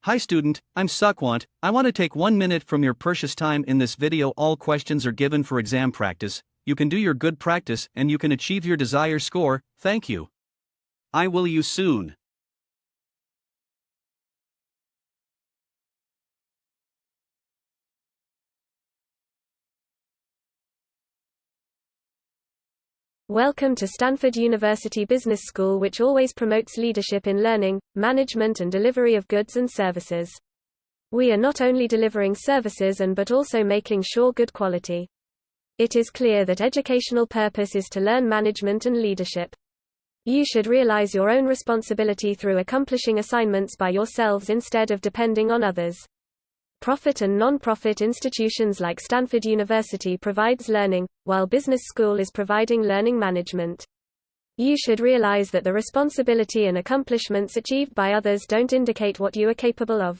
Hi student, I'm Sukwant. I want to take 1 minute from your precious time in this video. All questions are given for exam practice. You can do your good practice and you can achieve your desired score. Thank you. I will you soon. Welcome to Stanford University Business School, which always promotes leadership in learning, management and delivery of goods and services. We are not only delivering services but also making sure good quality. It is clear that educational purpose is to learn management and leadership. You should realize your own responsibility through accomplishing assignments by yourselves instead of depending on others. Profit and non-profit institutions like Stanford University provides learning, while business school is providing learning management. You should realize that the responsibility and accomplishments achieved by others don't indicate what you are capable of.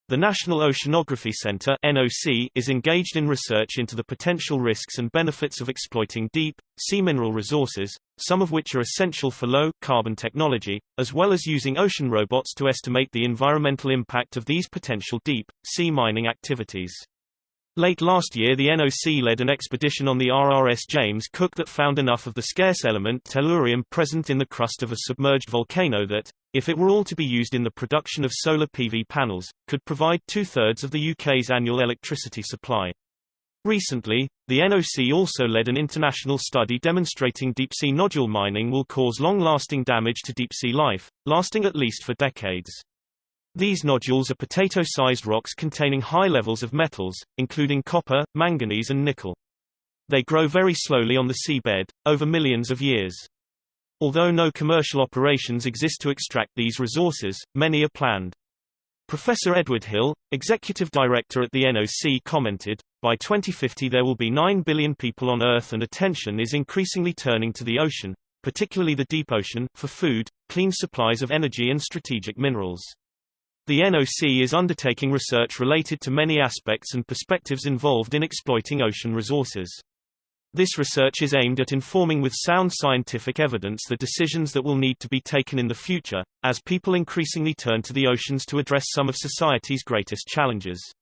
The National Oceanography Center (NOC) is engaged in research into the potential risks and benefits of exploiting deep, sea mineral resources, some of which are essential for low-carbon technology, as well as using ocean robots to estimate the environmental impact of these potential deep-sea mining activities. Late last year, the NOC led an expedition on the RRS James Cook that found enough of the scarce element tellurium present in the crust of a submerged volcano that, if it were all to be used in the production of solar PV panels, could provide 2/3 of the UK's annual electricity supply. Recently, the NOC also led an international study demonstrating deep-sea nodule mining will cause long-lasting damage to deep-sea life, lasting at least for decades. These nodules are potato-sized rocks containing high levels of metals, including copper, manganese and nickel. They grow very slowly on the seabed, over millions of years. Although no commercial operations exist to extract these resources, many are planned. Professor Edward Hill, executive director at the NOC, commented, "By 2050 there will be 9 billion people on Earth and attention is increasingly turning to the ocean, particularly the deep ocean, for food, clean supplies of energy and strategic minerals. The NOC is undertaking research related to many aspects and perspectives involved in exploiting ocean resources. This research is aimed at informing with sound scientific evidence the decisions that will need to be taken in the future, as people increasingly turn to the oceans to address some of society's greatest challenges.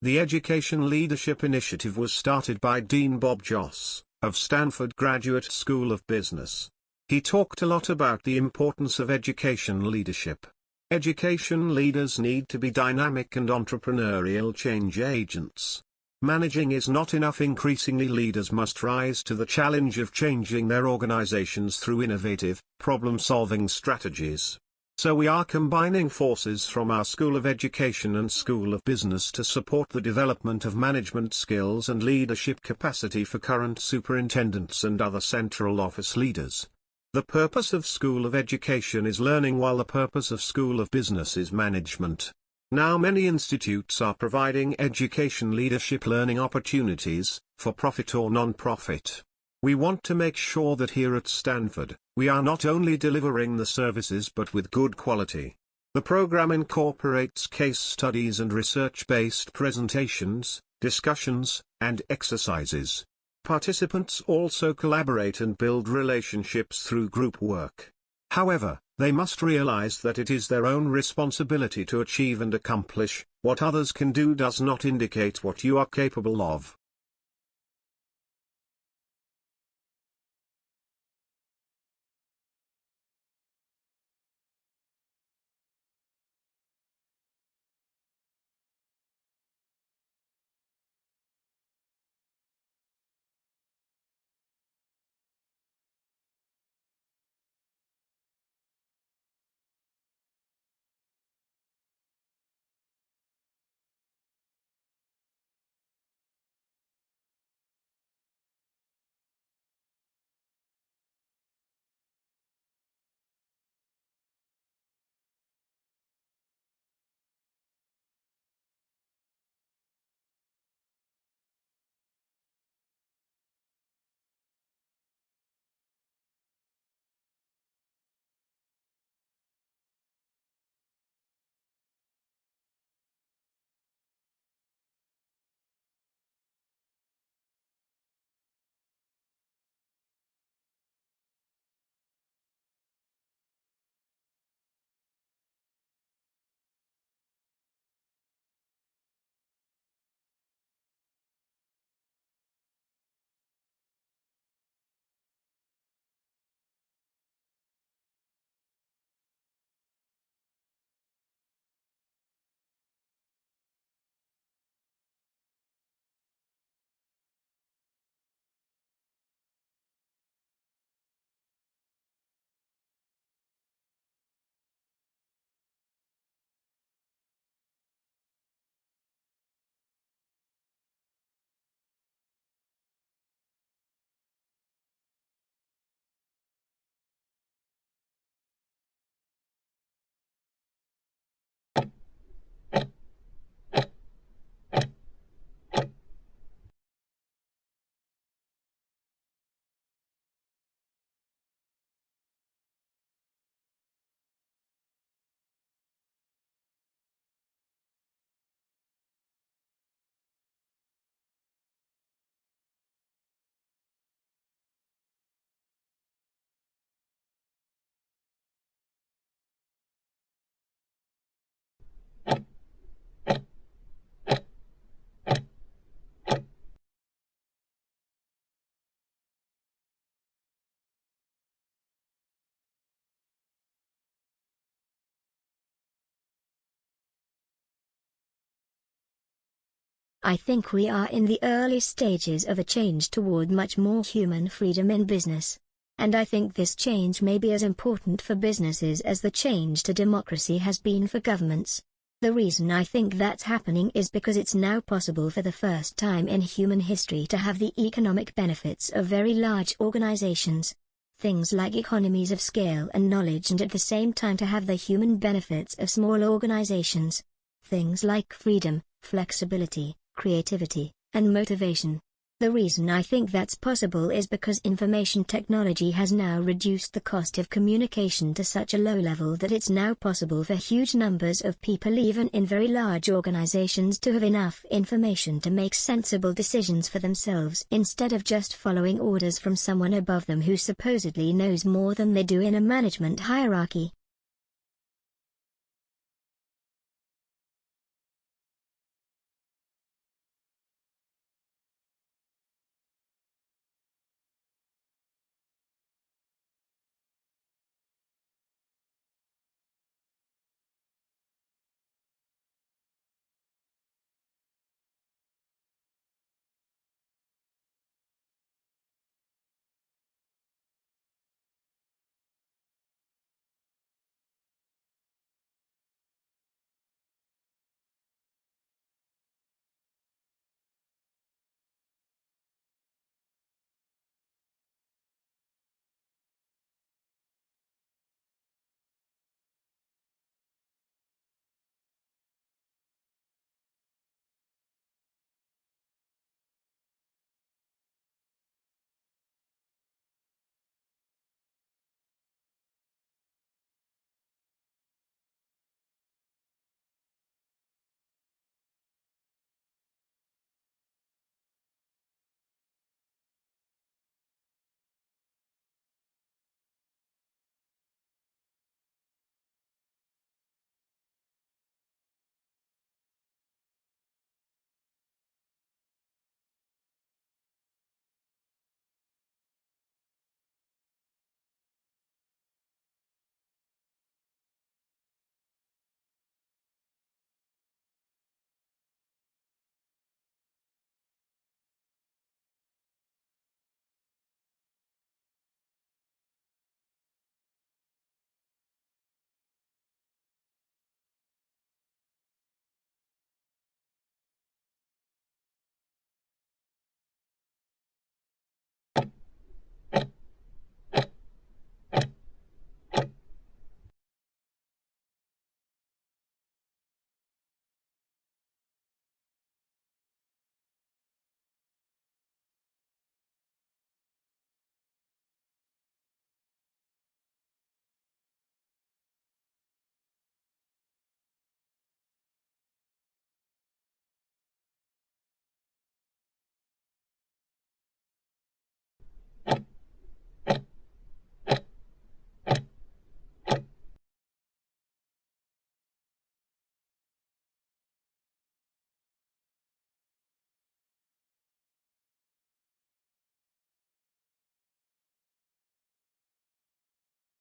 The Education Leadership Initiative was started by Dean Bob Joss, of Stanford Graduate School of Business. He talked a lot about the importance of education leadership. Education leaders need to be dynamic and entrepreneurial change agents. Managing is not enough. Increasingly, leaders must rise to the challenge of changing their organizations through innovative, problem-solving strategies. So we are combining forces from our School of Education and School of Business to support the development of management skills and leadership capacity for current superintendents and other central office leaders. The purpose of School of Education is learning, while the purpose of School of Business is management. Now many institutes are providing education leadership learning opportunities, for profit or non-profit. We want to make sure that here at Stanford, we are not only delivering the services but with good quality. The program incorporates case studies and research-based presentations, discussions, and exercises. Participants also collaborate and build relationships through group work. However, they must realize that it is their own responsibility to achieve and accomplish. What others can do does not indicate what you are capable of. I think we are in the early stages of a change toward much more human freedom in business. And I think this change may be as important for businesses as the change to democracy has been for governments. The reason I think that's happening is because it's now possible for the first time in human history to have the economic benefits of very large organizations. Things like economies of scale and knowledge, and at the same time to have the human benefits of small organizations. Things like freedom, flexibility, creativity, and motivation. The reason I think that's possible is because information technology has now reduced the cost of communication to such a low level that it's now possible for huge numbers of people, even in very large organizations, to have enough information to make sensible decisions for themselves instead of just following orders from someone above them who supposedly knows more than they do in a management hierarchy.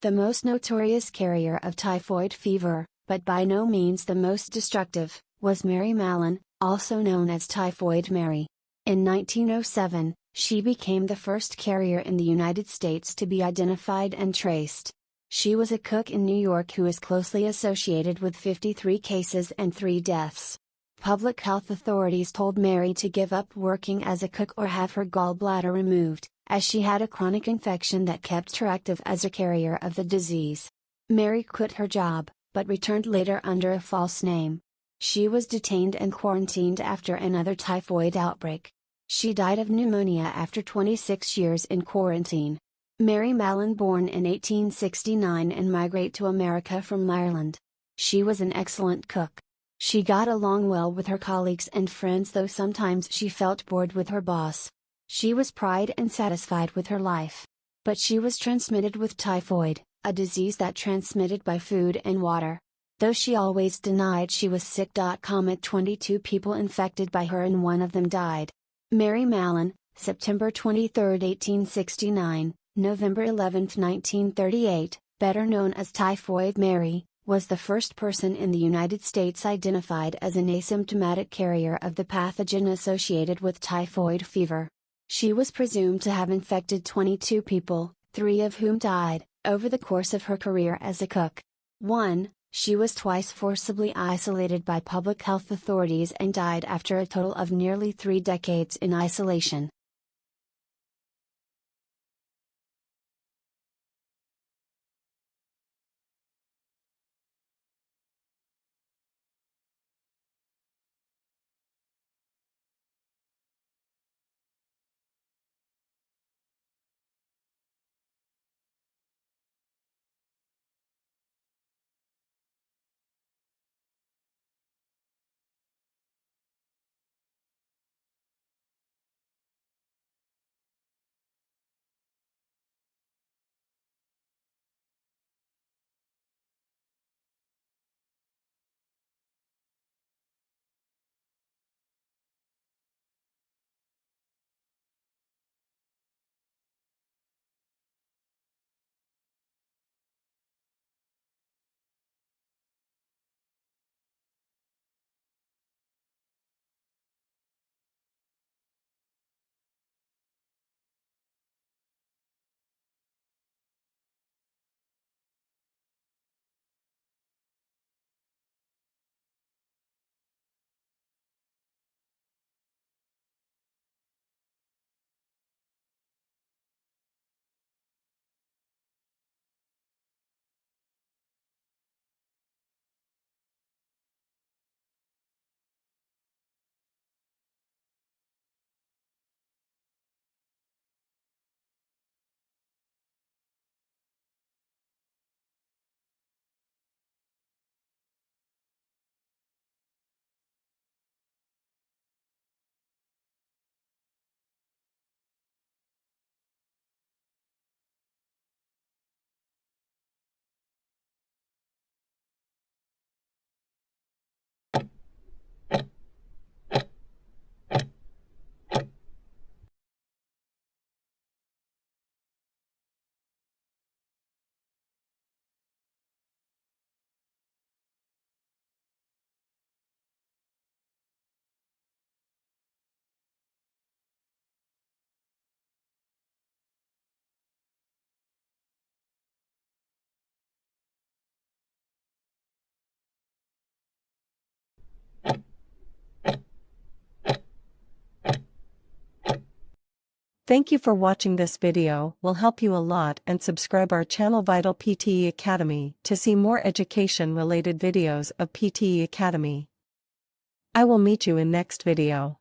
The most notorious carrier of typhoid fever, but by no means the most destructive, was Mary Mallon, also known as Typhoid Mary. In 1907, she became the first carrier in the United States to be identified and traced. She was a cook in New York who is closely associated with 53 cases and 3 deaths. Public health authorities told Mary to give up working as a cook or have her gallbladder removed, as she had a chronic infection that kept her active as a carrier of the disease. Mary quit her job, but returned later under a false name. She was detained and quarantined after another typhoid outbreak. She died of pneumonia after 26 years in quarantine. Mary Mallon, born in 1869 and migrate to America from Ireland. She was an excellent cook. She got along well with her colleagues and friends, though sometimes she felt bored with her boss. She was proud and satisfied with her life. But she was transmitted with typhoid, a disease that transmitted by food and water. Though she always denied she was sick. 22 people infected by her and one of them died. Mary Mallon, September 23, 1869, November 11, 1938, better known as Typhoid Mary, was the first person in the United States identified as an asymptomatic carrier of the pathogen associated with typhoid fever. She was presumed to have infected 22 people, 3 of whom died, over the course of her career as a cook. 1. She was twice forcibly isolated by public health authorities and died after a total of nearly 3 decades in isolation. Thank you for watching this video. Will help you a lot, and subscribe our channel Vital PTE Academy to see more education related videos of PTE Academy. I will meet you in next video.